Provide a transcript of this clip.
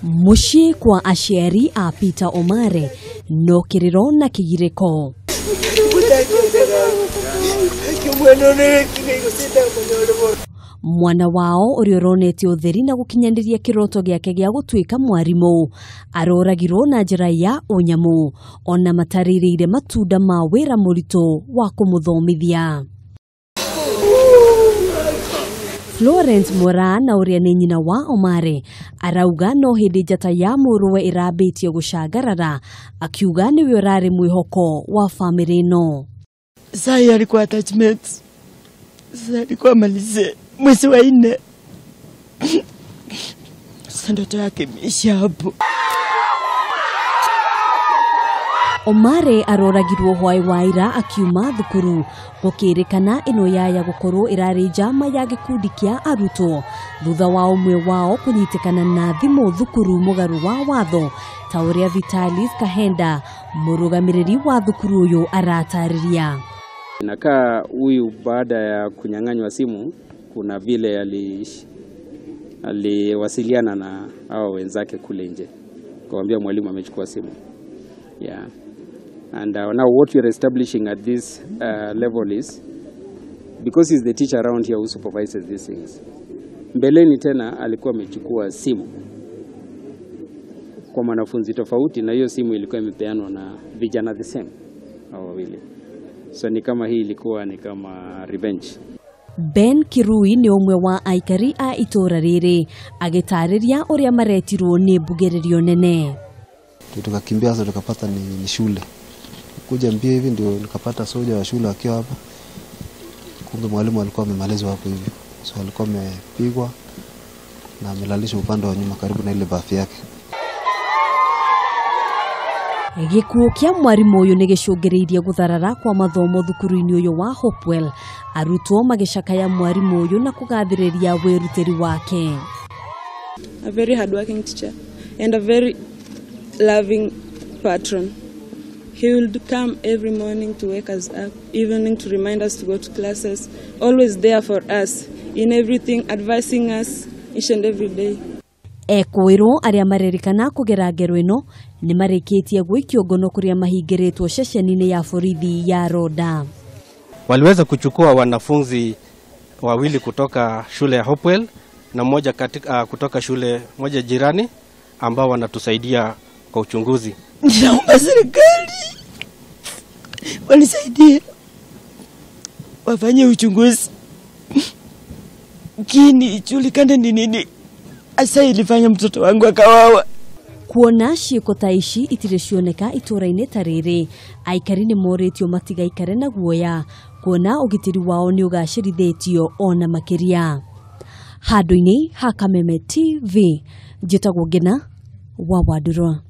Mushi kwa aciari a Peter Omare no kiriro na kigiriko. Mwana wao urioronete utheri na gukinyandiria kiroto giake gia gutuika mwarimu aroragirwo na njira ya unyamu ona mataririire matunda ma wira murito wa kumuthomithia. Florence Morana uria ni nyina wa Omare arauga no hindi njata ya muruwe irabitie gucangarara akiuga niwe urari mwihoko wa family no. Sai alikuwa attachment. Sai alikuwa malize mwezi wa 4. Sasa ndoto yake imeisha hapo. Omare aroragirwo hwai waira akiuma thukuru gukirikana ino yaya gukorwo irari njama ya gikundi kia Arutwo thutha wa umwe wao kunyitikana na thimu thukuru mugaru wa watho ta uria Vitalis Kahenda murugamiriri wa thukuru uyu aratariria. Inakaa huyu baada ya kunyang'anywa simu kuna vile aliwasiliana na hao wenzake kule nje kumwambia mwalimu amechukua simu. Yeah. And now what we are establishing at this level is, because he's the teacher around here who supervises these things, mbeleni tena alikuwa amechukua simu kwa wanafunzi tofauti na hiyo simu ilikuwa imepeanwa na vijana the same hao wawili. So ni kama hii ilikuwa ni kama revenge. Ben Kirui ni umwe wa aikari a itora riri agitariria uria maretirwo ni mbugererio nene. Tukakimbia sasa tukapata ni shule. Kuja mbio hivi ndio nikapata soja wa shule akiwa hapa. Kumbe mwalimu alikuwa amemalizwa hapo hivi. So alikuwa amepigwa na amelalishwa upande wa nyuma karibu na ile bafu yake. Gĩkuũ kia mwarimu uyu ni gicungiriirie gutharara kwa mathomo thukuru-ini uyu wa Hopewell. Arutwo magicakaya mwarimu uyu na kugathiriria wirutiri wake. A very hardworking teacher and a very loving patron. He would come every morning to wake us up, evening to remind us to go to classes, always there for us in everything, advising us each and every day. Ekwirwo aria marerikana kugera ngero ino ni marikitie gũikio ngono kuria mahingiritwo ceceni-ini ya borithi ya Roda. Waliweza kuchukua wanafunzi wawili kutoka shule ya Hopewell na mmoja kutoka shule moja jirani ambao wanatusaidia kwa uchunguzi. Naomba serikali wanisaidie wafanye uchunguzi kini ijulikane ni nini asa ilifanya mtoto wangu akawawa. Kuona ciiko ta ici itire cioneka itura-ini ta riri aikari ni moritio matigaikare na guoya kuona ugitiri wao ni ugacirithitio ona makiria. Handu-ini ha Kameme TV njitagwo Ngina wa Wadurwa.